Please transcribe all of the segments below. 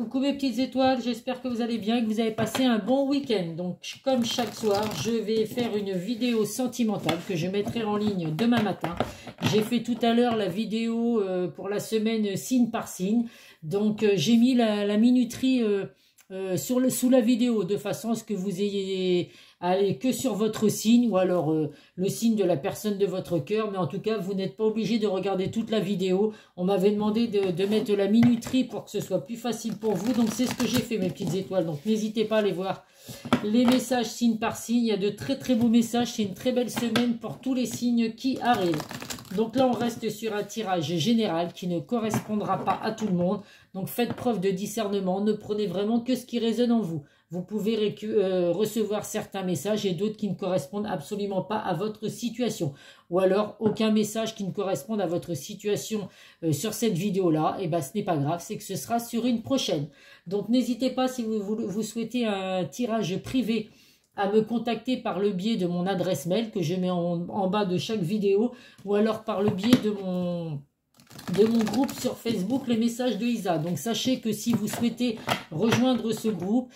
Coucou mes petites étoiles, j'espère que vous allez bien et que vous avez passé un bon week-end. Donc comme chaque soir, je vais faire une vidéo sentimentale que je mettrai en ligne demain matin. J'ai fait tout à l'heure la vidéo pour la semaine signe par signe. Donc j'ai mis la minuterie sous la vidéo de façon à ce que vous ayez aller que sur votre signe ou alors le signe de la personne de votre cœur. Mais en tout cas, vous n'êtes pas obligé de regarder toute la vidéo. On m'avait demandé de mettre la minuterie pour que ce soit plus facile pour vous. Donc, c'est ce que j'ai fait, mes petites étoiles. Donc, n'hésitez pas à aller voir les messages signe par signe. Il y a de très, très beaux messages. C'est une très belle semaine pour tous les signes qui arrivent. Donc là, on reste sur un tirage général qui ne correspondra pas à tout le monde. Donc, faites preuve de discernement. Ne prenez vraiment que ce qui résonne en vous. Vous pouvez recevoir certains messages et d'autres qui ne correspondent absolument pas à votre situation. Ou alors, aucun message qui ne corresponde à votre situation sur cette vidéo-là. Et bien, ce n'est pas grave, c'est que ce sera sur une prochaine. Donc, n'hésitez pas, si vous souhaitez un tirage privé, à me contacter par le biais de mon adresse mail que je mets en bas de chaque vidéo. Ou alors par le biais de mon groupe sur Facebook, les messages de Isa. Donc sachez que si vous souhaitez rejoindre ce groupe,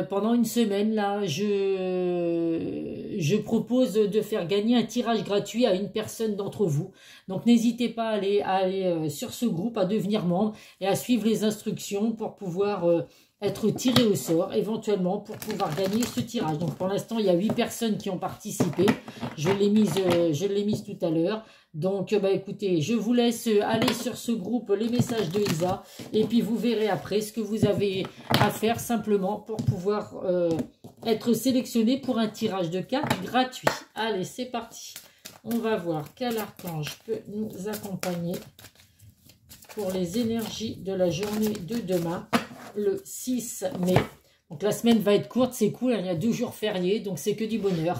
pendant une semaine, là, je propose de faire gagner un tirage gratuit à une personne d'entre vous. Donc n'hésitez pas à aller sur ce groupe, à devenir membre et à suivre les instructions pour pouvoir être tiré au sort, éventuellement, pour pouvoir gagner ce tirage. Donc, pour l'instant, il y a 8 personnes qui ont participé. Je l'ai mise tout à l'heure. Donc, bah, écoutez, je vous laisse aller sur ce groupe, les messages de Isa. Et puis, vous verrez après ce que vous avez à faire simplement pour pouvoir être sélectionné pour un tirage de cartes gratuit. Allez, c'est parti. On va voir quel archange peut nous accompagner pour les énergies de la journée de demain, le 6 mai. Donc la semaine va être courte, c'est cool, hein, il y a 2 jours fériés, donc c'est que du bonheur.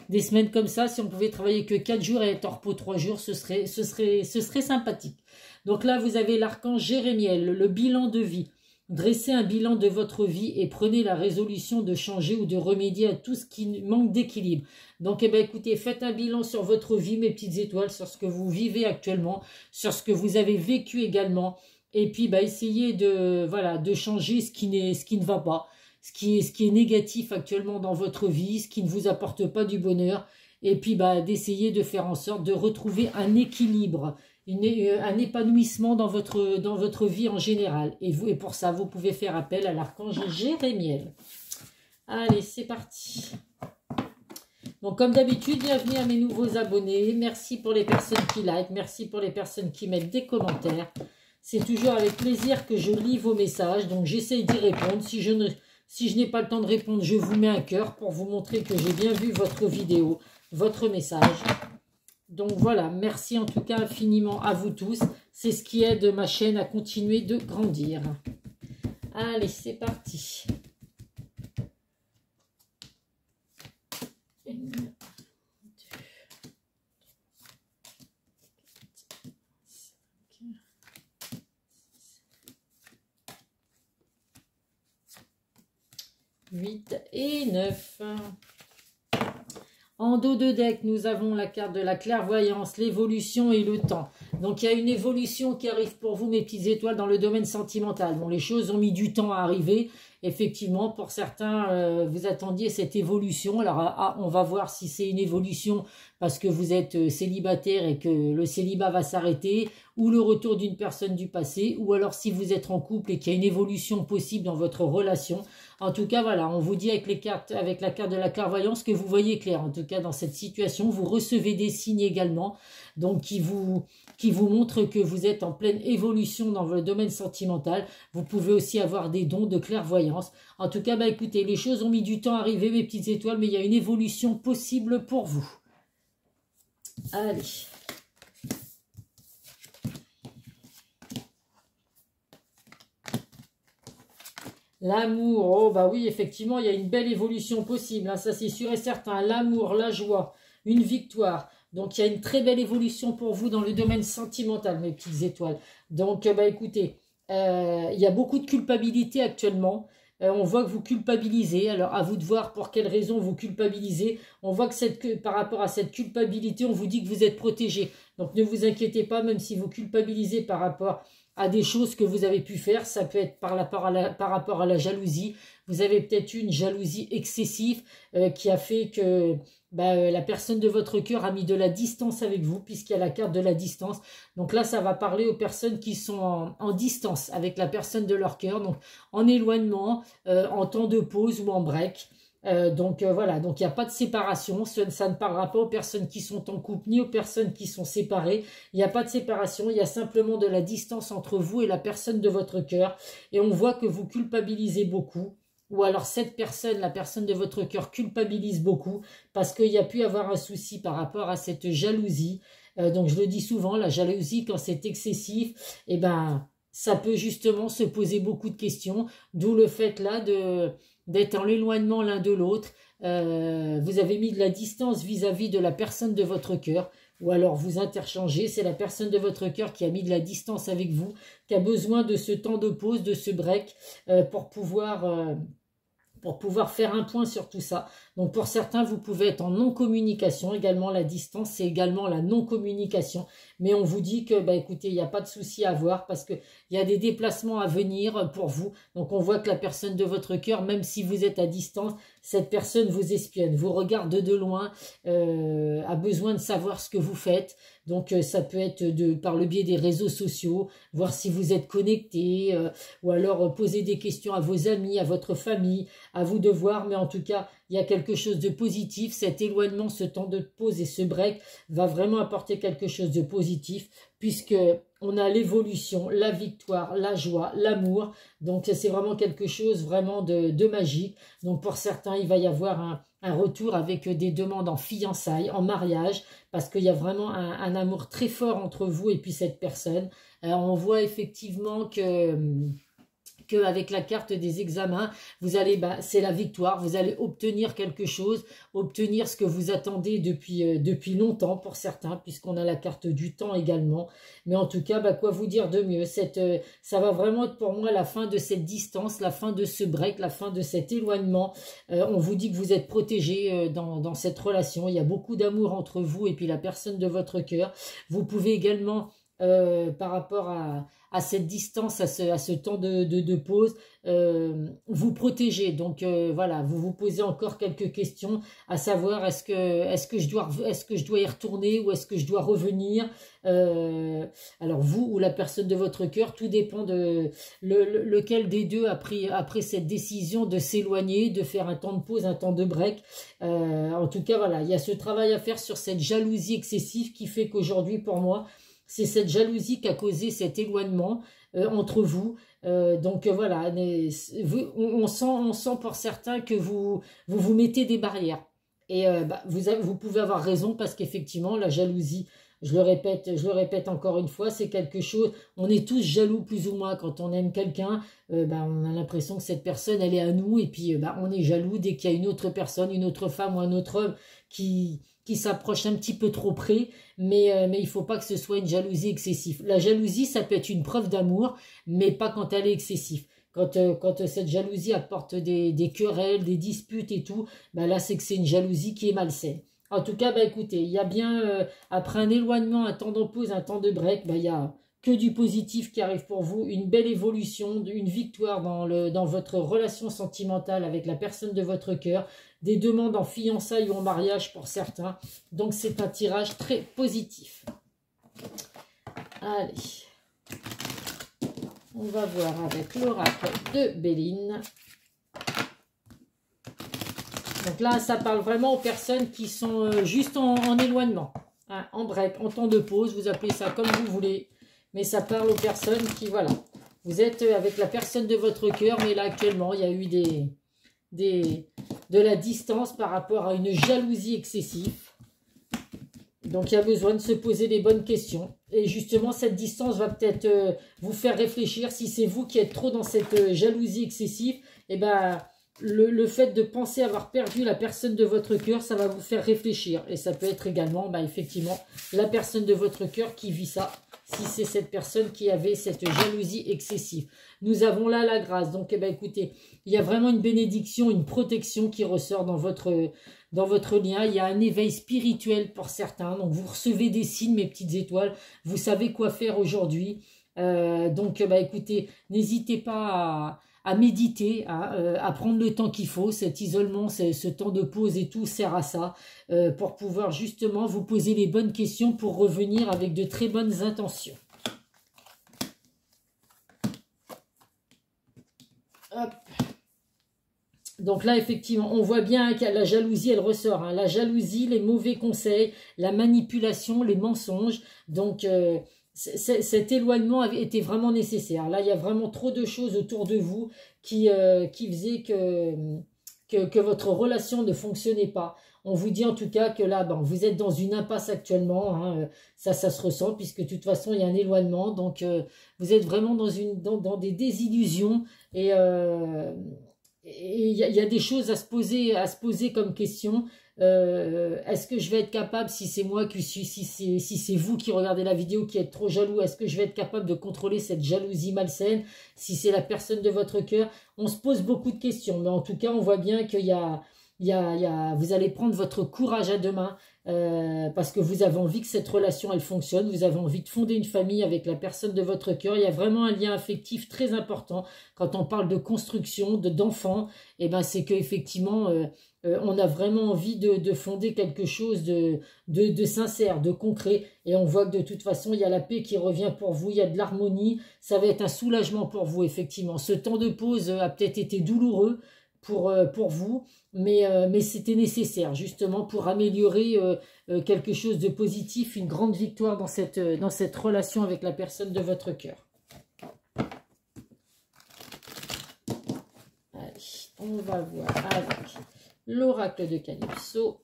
Des semaines comme ça, si on pouvait travailler que 4 jours et être en repos 3 jours, ce serait sympathique. Donc là, vous avez l'archange Jérémiel, le bilan de vie. Dressez un bilan de votre vie et prenez la résolution de changer ou de remédier à tout ce qui manque d'équilibre. Donc, eh bien, écoutez, faites un bilan sur votre vie, mes petites étoiles, sur ce que vous vivez actuellement, sur ce que vous avez vécu également. Et puis, bah, essayez de changer ce qui ne va pas, ce qui est négatif actuellement dans votre vie, ce qui ne vous apporte pas du bonheur. Et puis, bah, d'essayer de faire en sorte de retrouver un équilibre, un épanouissement dans votre vie en général. Et pour ça, vous pouvez faire appel à l'archange Jérémiel. Allez, c'est parti. Donc, comme d'habitude, bienvenue à mes nouveaux abonnés. Merci pour les personnes qui like. Merci pour les personnes qui mettent des commentaires. C'est toujours avec plaisir que je lis vos messages. Donc, j'essaye d'y répondre. Si je n'ai pas le temps de répondre, je vous mets un cœur pour vous montrer que j'ai bien vu votre vidéo, votre message. Donc, voilà. Merci en tout cas infiniment à vous tous. C'est ce qui aide ma chaîne à continuer de grandir. Allez, c'est parti. 8 et 9. En dos de deck, nous avons la carte de la clairvoyance, l'évolution et le temps. Donc, il y a une évolution qui arrive pour vous, mes petites étoiles, dans le domaine sentimental. Bon, les choses ont mis du temps à arriver. Effectivement, pour certains, vous attendiez cette évolution. Alors, on va voir si c'est une évolution parce que vous êtes célibataire et que le célibat va s'arrêter, ou le retour d'une personne du passé, ou alors si vous êtes en couple et qu'il y a une évolution possible dans votre relation. En tout cas, voilà, on vous dit avec la carte de la clairvoyance que vous voyez clair. En tout cas, dans cette situation, vous recevez des signes également, donc qui vous montrent que vous êtes en pleine évolution dans le domaine sentimental. Vous pouvez aussi avoir des dons de clairvoyance. En tout cas, bah, écoutez, les choses ont mis du temps à arriver, mes petites étoiles, mais il y a une évolution possible pour vous. Allez. L'amour, oh bah oui, effectivement, il y a une belle évolution possible, hein, ça c'est sûr et certain. L'amour, la joie, une victoire. Donc, il y a une très belle évolution pour vous dans le domaine sentimental, mes petites étoiles. Donc, bah écoutez, il y a beaucoup de culpabilité actuellement. On voit que vous culpabilisez. Alors, à vous de voir pour quelles raisons vous culpabilisez. On voit que par rapport à cette culpabilité, on vous dit que vous êtes protégé. Donc, ne vous inquiétez pas, même si vous culpabilisez par rapport à des choses que vous avez pu faire. Ça peut être par rapport à la jalousie. Vous avez peut-être eu une jalousie excessive qui a fait que la personne de votre cœur a mis de la distance avec vous, puisqu'il y a la carte de la distance. Donc là, ça va parler aux personnes qui sont en distance avec la personne de leur cœur, donc en éloignement, en temps de pause ou en break. Voilà, donc il n'y a pas de séparation, ça ne parlera pas aux personnes qui sont en couple ni aux personnes qui sont séparées. Il n'y a pas de séparation, il y a simplement de la distance entre vous et la personne de votre cœur, et on voit que vous culpabilisez beaucoup, ou alors cette personne, la personne de votre cœur, culpabilise beaucoup parce qu'il y a pu avoir un souci par rapport à cette jalousie. Donc je le dis souvent, la jalousie, quand c'est excessif, ça peut justement se poser beaucoup de questions, d'où le fait là d'être en éloignement l'un de l'autre. Vous avez mis de la distance vis-à-vis de la personne de votre cœur, ou alors vous interchangez, c'est la personne de votre cœur qui a mis de la distance avec vous, qui a besoin de ce temps de pause, de ce break, pour pouvoir faire un point sur tout ça. Donc pour certains, vous pouvez être en non-communication. Également, la distance, c'est également la non-communication. Mais on vous dit que, écoutez, il n'y a pas de souci à avoir parce qu'il y a des déplacements à venir pour vous. Donc on voit que la personne de votre cœur, même si vous êtes à distance, cette personne vous espionne, vous regarde de loin, a besoin de savoir ce que vous faites. Donc ça peut être par le biais des réseaux sociaux, voir si vous êtes connecté, ou alors poser des questions à vos amis, à votre famille, à vous de voir. Mais en tout cas, il y a quelque chose de positif. Cet éloignement, ce temps de pause et ce break va vraiment apporter quelque chose de positif, puisque on a l'évolution, la victoire, la joie, l'amour. Donc c'est vraiment quelque chose vraiment de magique. Donc pour certains, il va y avoir un retour avec des demandes en fiançailles, en mariage, parce qu'il y a vraiment un amour très fort entre vous et puis cette personne. On voit effectivement qu'avec la carte des examens, vous allez, c'est la victoire, vous allez obtenir quelque chose, obtenir ce que vous attendez depuis longtemps pour certains, puisqu'on a la carte du temps également. Mais en tout cas, quoi vous dire de mieux, ça va vraiment être pour moi la fin de cette distance, la fin de ce break, la fin de cet éloignement. On vous dit que vous êtes protégé dans cette relation, il y a beaucoup d'amour entre vous et puis la personne de votre cœur. Vous pouvez également, par rapport à cette distance, à ce temps de pause, vous protéger. Donc voilà, vous vous posez encore quelques questions, à savoir est-ce que je dois y retourner ou est-ce que je dois revenir. Alors vous ou la personne de votre cœur, tout dépend de lequel des deux a pris après cette décision de s'éloigner, de faire un temps de pause, un temps de break. En tout cas voilà, il y a ce travail à faire sur cette jalousie excessive qui fait qu'aujourd'hui pour moi, c'est cette jalousie qui a causé cet éloignement entre vous. Voilà, on sent pour certains que vous mettez des barrières. Et vous pouvez avoir raison parce qu'effectivement, la jalousie, je le répète encore une fois, c'est quelque chose, on est tous jaloux plus ou moins quand on aime quelqu'un, on a l'impression que cette personne, elle est à nous, et puis on est jaloux dès qu'il y a une autre personne, une autre femme ou un autre homme qui s'approche un petit peu trop près, mais il ne faut pas que ce soit une jalousie excessive. La jalousie, ça peut être une preuve d'amour, mais pas quand elle est excessive. Quand cette jalousie apporte des querelles, des disputes et tout, là c'est que c'est une jalousie qui est malsaine. En tout cas, écoutez, il y a bien, après un éloignement, un temps de pause, un temps de break, il y a que du positif qui arrive pour vous, une belle évolution, une victoire dans votre relation sentimentale avec la personne de votre cœur, des demandes en fiançailles ou en mariage pour certains. Donc c'est un tirage très positif. Allez, on va voir avec l'oracle de Béline. Donc là, ça parle vraiment aux personnes qui sont juste en éloignement, hein, en break, en temps de pause, vous appelez ça comme vous voulez. Mais ça parle aux personnes qui, voilà, vous êtes avec la personne de votre cœur, mais là actuellement, il y a eu de la distance par rapport à une jalousie excessive. Donc il y a besoin de se poser les bonnes questions. Et justement, cette distance va peut-être vous faire réfléchir. Si c'est vous qui êtes trop dans cette jalousie excessive, le fait de penser avoir perdu la personne de votre cœur, ça va vous faire réfléchir. Et ça peut être également, effectivement, la personne de votre cœur qui vit ça, si c'est cette personne qui avait cette jalousie excessive. Nous avons là la grâce. Donc, écoutez, il y a vraiment une bénédiction, une protection qui ressort dans votre lien. Il y a un éveil spirituel pour certains. Donc, vous recevez des signes, mes petites étoiles. Vous savez quoi faire aujourd'hui. Donc, bah, écoutez, n'hésitez pas à méditer, à prendre le temps qu'il faut. Cet isolement, ce temps de pause et tout sert à ça, pour pouvoir justement vous poser les bonnes questions pour revenir avec de très bonnes intentions. Hop. Donc là, effectivement, on voit bien que la jalousie, elle ressort. Hein. La jalousie, les mauvais conseils, la manipulation, les mensonges. Donc, cet éloignement était vraiment nécessaire. Là, il y a vraiment trop de choses autour de vous qui faisaient que votre relation ne fonctionnait pas. On vous dit en tout cas que là, bon, vous êtes dans une impasse actuellement. Hein, ça se ressent puisque de toute façon, il y a un éloignement. Donc, vous êtes vraiment dans des désillusions et il y a des choses à se poser comme question. Est-ce que je vais être capable, si c'est moi qui suis, si c'est vous qui regardez la vidéo qui êtes trop jaloux, est-ce que je vais être capable de contrôler cette jalousie malsaine? Si c'est la personne de votre cœur, on se pose beaucoup de questions, mais en tout cas, on voit bien qu'il vous allez prendre votre courage à deux mains, parce que vous avez envie que cette relation elle fonctionne, vous avez envie de fonder une famille avec la personne de votre cœur. Il y a vraiment un lien affectif très important quand on parle de construction, d'enfants. Et ben c'est que effectivement on a vraiment envie de fonder quelque chose de sincère, de concret. Et on voit que de toute façon il y a la paix qui revient pour vous, il y a de l'harmonie. Ça va être un soulagement pour vous effectivement. Ce temps de pause a peut-être été douloureux pour vous, mais c'était nécessaire justement pour améliorer quelque chose de positif, une grande victoire dans cette relation avec la personne de votre cœur. Allez, on va voir avec l'oracle de Calypso.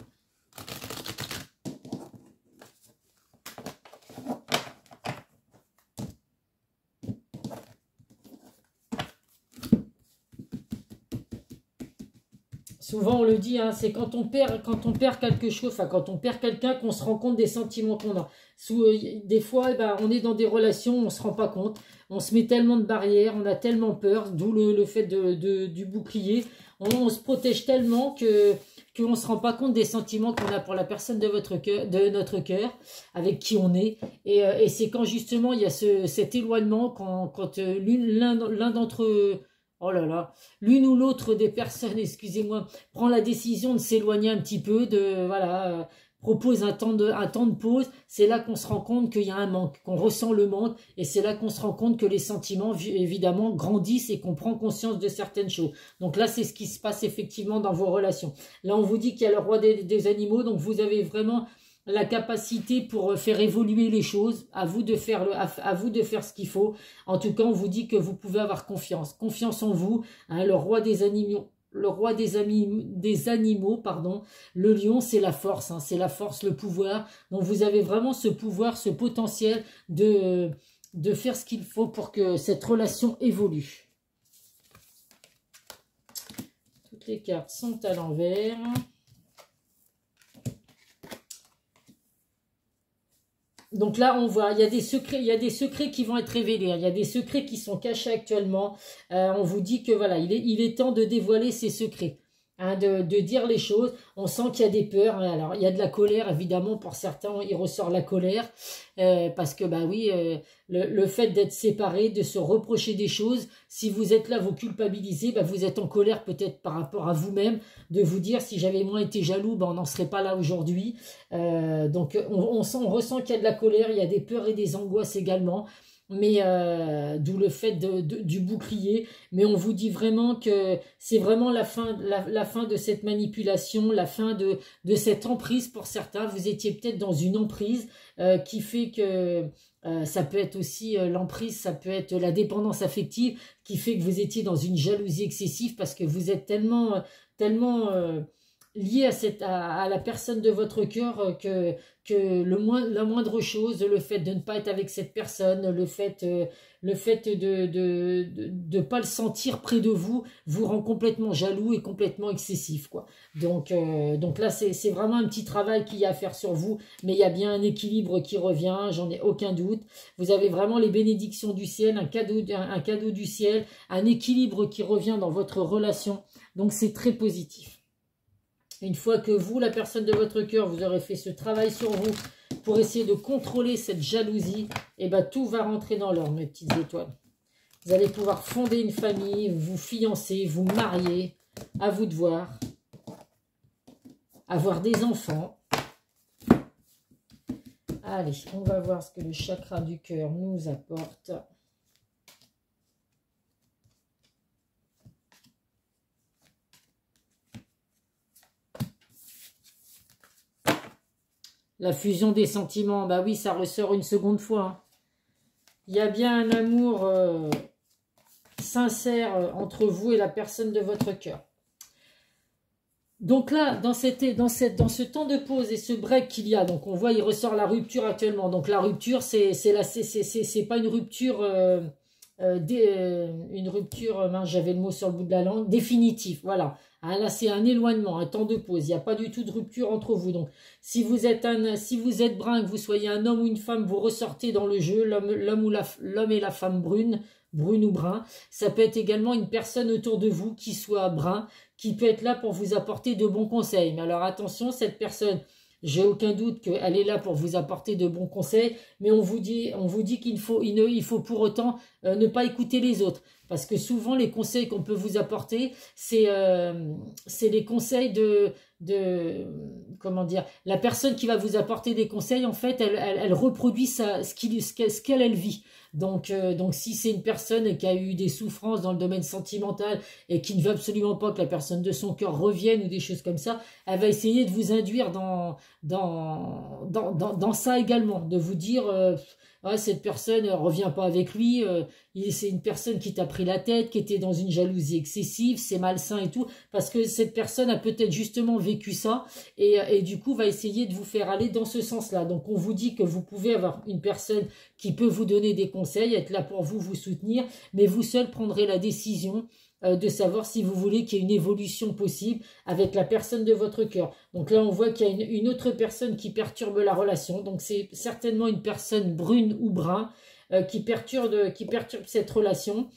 Souvent on le dit, hein, c'est quand on perd quelque chose, enfin quand on perd quelqu'un qu'on se rend compte des sentiments qu'on a. Des fois, eh ben, on est dans des relations, on ne se rend pas compte, on se met tellement de barrières, on a tellement peur, d'où le fait du bouclier. On se protège tellement qu'on ne se rend pas compte des sentiments qu'on a pour la personne de notre cœur, avec qui on est. Et c'est quand justement il y a cet éloignement, quand l'un d'entre eux, oh là là, l'une ou l'autre des personnes, excusez-moi, prend la décision de s'éloigner un petit peu, propose un temps de pause, c'est là qu'on se rend compte qu'il y a un manque, qu'on ressent le manque, et c'est là qu'on se rend compte que les sentiments, évidemment, grandissent et qu'on prend conscience de certaines choses. Donc là, c'est ce qui se passe effectivement dans vos relations. Là, on vous dit qu'il y a le roi des animaux, donc vous avez vraiment la capacité pour faire évoluer les choses, à vous de faire ce qu'il faut. En tout cas, on vous dit que vous pouvez avoir confiance en vous, hein, le roi des animaux. Des animaux, pardon, le lion, c'est la force, hein, c'est la force, le pouvoir. Donc vous avez vraiment ce pouvoir, ce potentiel de faire ce qu'il faut pour que cette relation évolue. Toutes les cartes sont à l'envers. Donc là, on voit, il y a des secrets qui vont être révélés. Il y a des secrets qui sont cachés actuellement. On vous dit que voilà, il est temps de dévoiler ces secrets, hein, de dire les choses. On sent qu'il y a des peurs. Hein. Alors, il y a de la colère, évidemment, pour certains, il ressort la colère. Parce que, bah oui, le fait d'être séparés, de se reprocher des choses, si vous êtes là, vous culpabilisez, bah vous êtes en colère peut-être par rapport à vous-même, de vous dire, si j'avais moins été jaloux, bah on n'en serait pas là aujourd'hui. Donc, on ressent qu'il y a de la colère, il y a des peurs et des angoisses également. Mais d'où le fait du bouclier. Mais on vous dit vraiment que c'est vraiment la fin de cette manipulation, la fin de cette emprise pour certains. Vous étiez peut-être dans une emprise qui fait que ça peut être aussi l'emprise, ça peut être la dépendance affective qui fait que vous étiez dans une jalousie excessive parce que vous êtes tellement lié à la personne de votre cœur que la moindre chose, le fait de ne pas être avec cette personne, le fait de pas le sentir près de vous, vous rend complètement jaloux et complètement excessif, quoi. Donc là, c'est vraiment un petit travail qu'il y a à faire sur vous, mais il y a bien un équilibre qui revient, j'en ai aucun doute. Vous avez vraiment les bénédictions du ciel, un cadeau du ciel, un équilibre qui revient dans votre relation. Donc c'est très positif. Une fois que vous, la personne de votre cœur, vous aurez fait ce travail sur vous, pour essayer de contrôler cette jalousie, et bien tout va rentrer dans l'ordre, mes petites étoiles. Vous allez pouvoir fonder une famille, vous fiancer, vous marier, à vous de voir, avoir des enfants. Allez, on va voir ce que le chakra du cœur nous apporte. La fusion des sentiments, bah oui, ça ressort une seconde fois. Hein. Il y a bien un amour sincère entre vous et la personne de votre cœur. Donc là, dans ce temps de pause et ce break qu'il y a, donc on voit, il ressort la rupture actuellement. Donc la rupture, c'est pas une rupture, mince, j'avais le mot sur le bout de la langue, définitif, voilà. Ah, là, c'est un éloignement, un temps de pause. Il n'y a pas du tout de rupture entre vous. Donc, si vous êtes brun, que vous soyez un homme ou une femme, vous ressortez dans le jeu, l'homme et la femme brune ou brun. Ça peut être également une personne autour de vous qui soit brun, qui peut être là pour vous apporter de bons conseils. Mais alors, attention, cette personne, j'ai aucun doute qu'elle est là pour vous apporter de bons conseils, mais on vous dit qu'il faut pour autant ne pas écouter les autres. Parce que souvent, les conseils qu'on peut vous apporter, c'est les conseils comment dire, la personne qui va vous apporter des conseils, en fait, elle reproduit ce qu'elle vit. Donc si c'est une personne qui a eu des souffrances dans le domaine sentimental et qui ne veut absolument pas que la personne de son cœur revienne ou des choses comme ça, elle va essayer de vous induire dans ça également, de vous dire ouais, cette personne revient pas avec lui, c'est une personne qui t'a pris la tête, qui était dans une jalousie excessive, c'est malsain et tout, parce que cette personne a peut-être justement vécu ça et du coup va essayer de vous faire aller dans ce sens-là. Donc on vous dit que vous pouvez avoir une personne qui peut vous donner des conseils, être là pour vous soutenir, mais vous seul prendrez la décision de savoir si vous voulez qu'il y ait une évolution possible avec la personne de votre cœur. Donc là, on voit qu'il y a une autre personne qui perturbe la relation. Donc c'est certainement une personne brune ou brun qui perturbe cette relation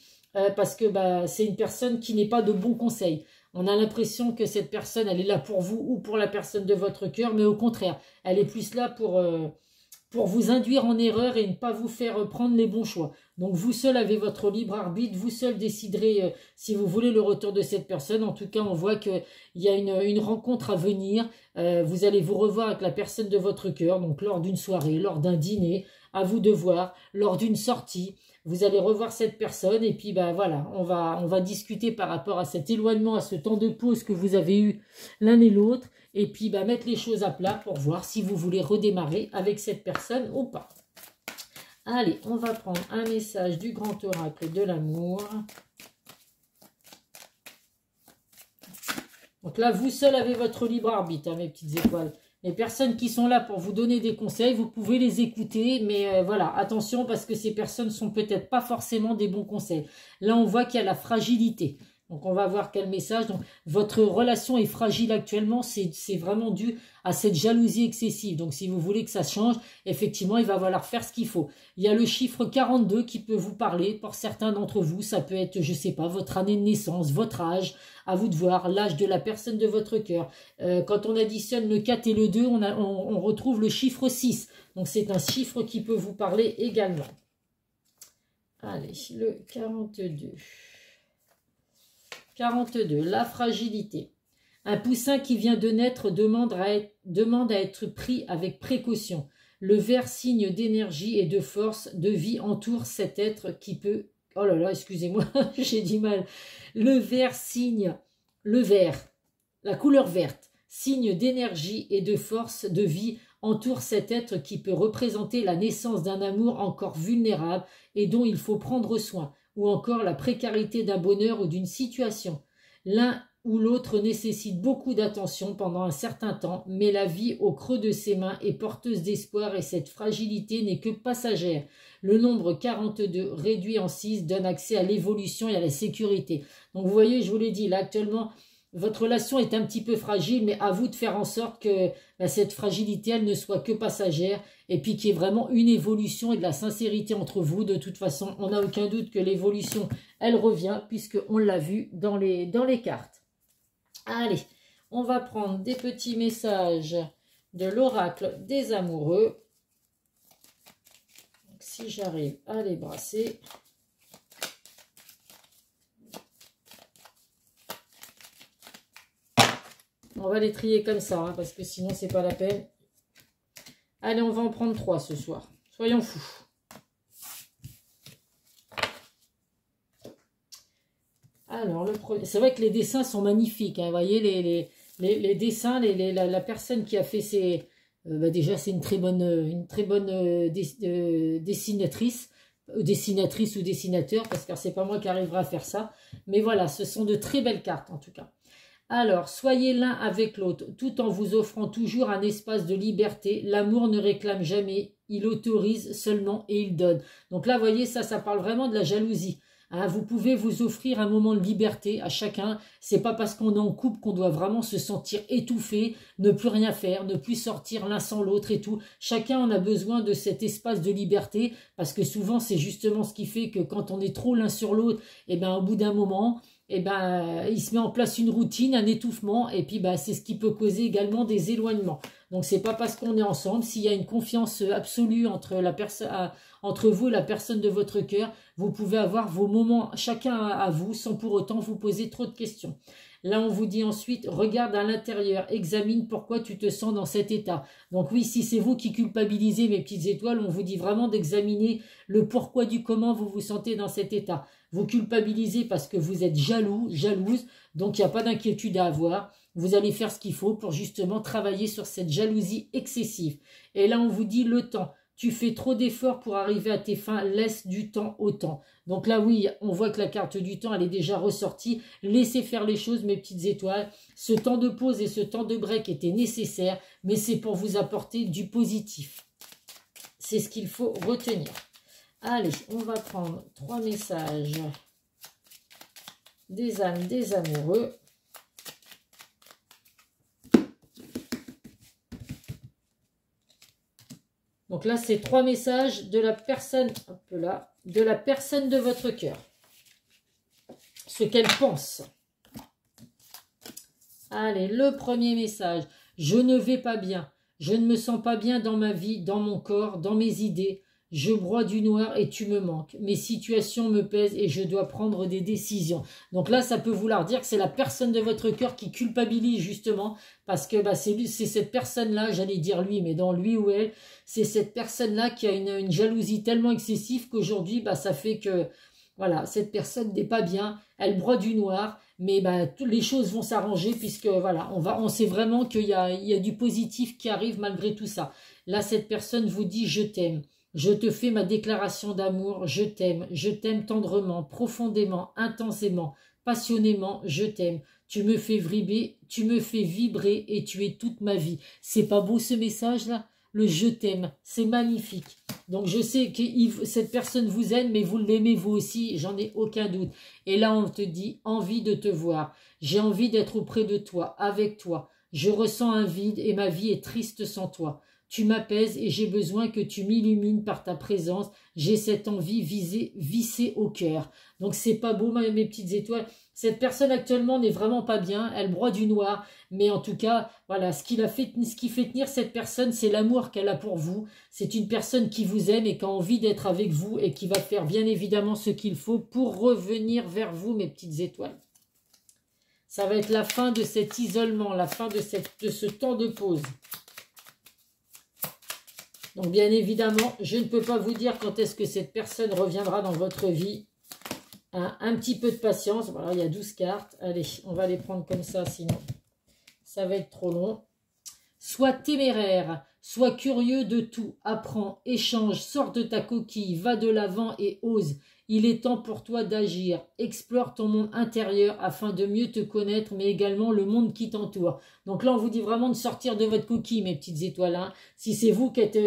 parce que c'est une personne qui n'est pas de bons conseils. On a l'impression que cette personne, elle est là pour vous ou pour la personne de votre cœur, mais au contraire, elle est plus là pour vous induire en erreur et ne pas vous faire prendre les bons choix. Donc vous seul avez votre libre arbitre, vous seul déciderez si vous voulez le retour de cette personne. En tout cas, on voit qu'il y a une rencontre à venir. Vous allez vous revoir avec la personne de votre cœur, donc lors d'une soirée, lors d'un dîner, à vous de voir, lors d'une sortie. Vous allez revoir cette personne et puis voilà, on va discuter par rapport à cet éloignement, à ce temps de pause que vous avez eu l'un et l'autre. Et puis mettre les choses à plat pour voir si vous voulez redémarrer avec cette personne ou pas. Allez, on va prendre un message du grand oracle de l'amour. Donc là, vous seul avez votre libre arbitre, hein, mes petites étoiles. Les personnes qui sont là pour vous donner des conseils, vous pouvez les écouter, mais voilà, attention parce que ces personnes sont peut-être pas forcément des bons conseils. Là, on voit qu'il y a la fragilité. Donc, on va voir quel message. Donc, votre relation est fragile actuellement. C'est vraiment dû à cette jalousie excessive. Donc, si vous voulez que ça change, effectivement, il va falloir faire ce qu'il faut. Il y a le chiffre 42 qui peut vous parler. Pour certains d'entre vous, ça peut être, je sais pas, votre année de naissance, votre âge. À vous de voir l'âge de la personne de votre cœur. Quand on additionne le 4 et le 2, on retrouve le chiffre 6. Donc, c'est un chiffre qui peut vous parler également. Allez, le 42. 42, la fragilité. Un poussin qui vient de naître demande à être pris avec précaution. Le vert, signe d'énergie et de force, de vie, entoure cet être qui peut... Oh là là, excusez-moi, j'ai du mal. Le vert, la couleur verte, signe d'énergie et de force, de vie, entoure cet être qui peut représenter la naissance d'un amour encore vulnérable et dont il faut prendre soin, ou encore la précarité d'un bonheur ou d'une situation. L'un ou l'autre nécessite beaucoup d'attention pendant un certain temps, mais la vie au creux de ses mains est porteuse d'espoir et cette fragilité n'est que passagère. Le nombre 42 réduit en 6 donne accès à l'évolution et à la sécurité. Donc vous voyez, je vous l'ai dit, là actuellement, votre relation est un petit peu fragile, mais à vous de faire en sorte que cette fragilité, elle ne soit que passagère et puis qu'il y ait vraiment une évolution et de la sincérité entre vous. De toute façon, on n'a aucun doute que l'évolution, elle revient puisqu'on l'a vu dans les cartes. Allez, on va prendre des petits messages de l'oracle des amoureux. si j'arrive à les brasser. On va les trier comme ça, hein, parce que sinon, c'est pas la peine. Allez, on va en prendre 3 ce soir. Soyons fous. Alors, le premier... C'est vrai que les dessins sont magnifiques. Hein, vous voyez, les dessins, la personne qui a fait ces... déjà, c'est une très bonne dessinatrice. Dessinatrice ou dessinateur, parce que c'est pas moi qui arriverai à faire ça. Mais voilà, ce sont de très belles cartes, en tout cas. Alors, soyez l'un avec l'autre, tout en vous offrant toujours un espace de liberté. L'amour ne réclame jamais, il autorise seulement et il donne. Donc là, vous voyez, ça parle vraiment de la jalousie. Hein, vous pouvez vous offrir un moment de liberté à chacun. C'est pas parce qu'on est en couple qu'on doit vraiment se sentir étouffé, ne plus rien faire, ne plus sortir l'un sans l'autre et tout. Chacun en a besoin de cet espace de liberté, parce que souvent, c'est justement ce qui fait que quand on est trop l'un sur l'autre, et ben, au bout d'un moment... il se met en place une routine, un étouffement, et puis c'est ce qui peut causer également des éloignements. Donc c'est pas parce qu'on est ensemble, s'il y a une confiance absolue entre vous et la personne de votre cœur, vous pouvez avoir vos moments chacun à vous, sans pour autant vous poser trop de questions. Là, on vous dit ensuite, regarde à l'intérieur, examine pourquoi tu te sens dans cet état. Donc oui, si c'est vous qui culpabilisez, mes petites étoiles, on vous dit vraiment d'examiner le pourquoi du comment vous vous sentez dans cet état. Vous culpabilisez parce que vous êtes jaloux, jalouse, donc il n'y a pas d'inquiétude à avoir. Vous allez faire ce qu'il faut pour justement travailler sur cette jalousie excessive. Et là, on vous dit le temps. Tu fais trop d'efforts pour arriver à tes fins, laisse du temps au temps. Donc là, oui, on voit que la carte du temps, elle est déjà ressortie. Laissez faire les choses, mes petites étoiles. Ce temps de pause et ce temps de break était nécessaire, mais c'est pour vous apporter du positif. C'est ce qu'il faut retenir. Allez, on va prendre 3 messages des âmes, des amoureux. Donc là, c'est 3 messages de la personne, hop là, de la personne de votre cœur. Ce qu'elle pense. Allez, le premier message. Je ne vais pas bien. Je ne me sens pas bien dans ma vie, dans mon corps, dans mes idées. Je broie du noir et tu me manques. Mes situations me pèsent et je dois prendre des décisions. Donc là, ça peut vouloir dire que c'est la personne de votre cœur qui culpabilise justement, parce que c'est cette personne-là, j'allais dire lui, mais dans lui ou elle, c'est cette personne-là qui a une jalousie tellement excessive qu'aujourd'hui, ça fait que voilà, cette personne n'est pas bien, elle broie du noir, mais les choses vont s'arranger puisque voilà, on sait vraiment qu'il y a du positif qui arrive malgré tout ça. Là, cette personne vous dit je t'aime. Je te fais ma déclaration d'amour, je t'aime tendrement, profondément, intensément, passionnément, je t'aime. Tu me fais vibrer et tu es toute ma vie. C'est pas beau ce message-là? Le je t'aime, c'est magnifique. Donc je sais que cette personne vous aime, mais vous l'aimez vous aussi, j'en ai aucun doute. Et là on te dit, envie de te voir. J'ai envie d'être auprès de toi, avec toi. Je ressens un vide et ma vie est triste sans toi. Tu m'apaises et j'ai besoin que tu m'illumines par ta présence. J'ai cette envie vissée au cœur. Donc c'est pas beau, mes petites étoiles. Cette personne actuellement n'est vraiment pas bien. Elle broie du noir. Mais en tout cas, voilà, ce qui fait tenir cette personne, c'est l'amour qu'elle a pour vous. C'est une personne qui vous aime et qui a envie d'être avec vous et qui va faire bien évidemment ce qu'il faut pour revenir vers vous, mes petites étoiles. Ça va être la fin de cet isolement, la fin de ce temps de pause. Donc, bien évidemment, je ne peux pas vous dire quand est-ce que cette personne reviendra dans votre vie. Un petit peu de patience. Voilà, il y a 12 cartes. Allez, on va les prendre comme ça, sinon ça va être trop long. Sois téméraire, sois curieux de tout. Apprends, échange, sors de ta coquille, va de l'avant et ose. Il est temps pour toi d'agir. Explore ton monde intérieur afin de mieux te connaître, mais également le monde qui t'entoure. Donc là, on vous dit vraiment de sortir de votre coquille, mes petites étoiles. Hein. Si c'est vous qui êtes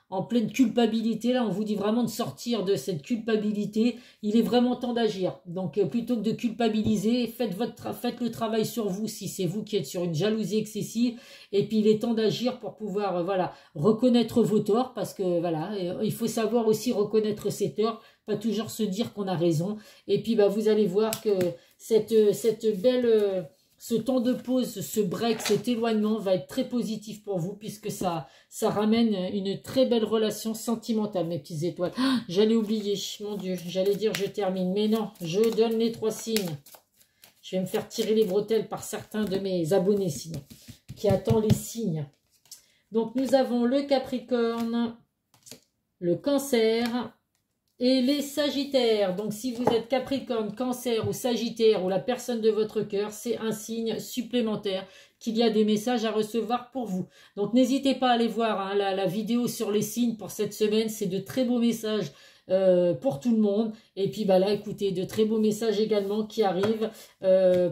en pleine culpabilité, là, on vous dit vraiment de sortir de cette culpabilité. Il est vraiment temps d'agir. Donc, plutôt que de culpabiliser, faites le travail sur vous si c'est vous qui êtes sur une jalousie excessive. Et puis, il est temps d'agir pour pouvoir, voilà, reconnaître vos torts. Parce que, voilà, il faut savoir aussi reconnaître ses torts. Pas toujours se dire qu'on a raison. Et puis, vous allez voir que ce temps de pause, ce break, cet éloignement va être très positif pour vous puisque ça ramène une très belle relation sentimentale, mes petites étoiles. Ah, j'allais oublier, mon Dieu, j'allais dire je termine. Mais non, je donne les 3 signes. Je vais me faire tirer les bretelles par certains de mes abonnés sinon, qui attendent les signes. Donc nous avons le Capricorne, le Cancer et les Sagittaires. Donc si vous êtes Capricorne, Cancer ou Sagittaire ou la personne de votre cœur, c'est un signe supplémentaire qu'il y a des messages à recevoir pour vous. Donc n'hésitez pas à aller voir hein, la vidéo sur les signes pour cette semaine. C'est de très beaux messages pour tout le monde. Et puis bah là, écoutez, de très beaux messages également qui arrivent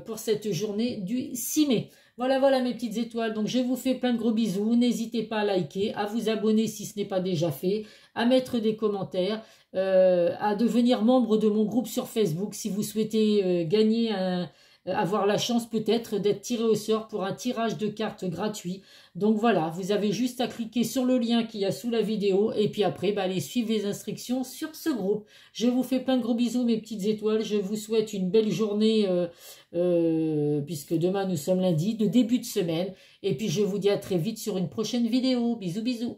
pour cette journée du 6 mai. Voilà mes petites étoiles. Donc je vous fais plein de gros bisous. N'hésitez pas à liker, à vous abonner si ce n'est pas déjà fait, à mettre des commentaires, à devenir membre de mon groupe sur Facebook si vous souhaitez gagner avoir la chance peut-être d'être tiré au sort pour un tirage de cartes gratuit. Donc voilà, vous avez juste à cliquer sur le lien qu'il y a sous la vidéo et puis après, bah, allez suivre les instructions sur ce groupe. Je vous fais plein de gros bisous mes petites étoiles. Je vous souhaite une belle journée puisque demain nous sommes lundi, de début de semaine. Et puis je vous dis à très vite sur une prochaine vidéo. Bisous bisous.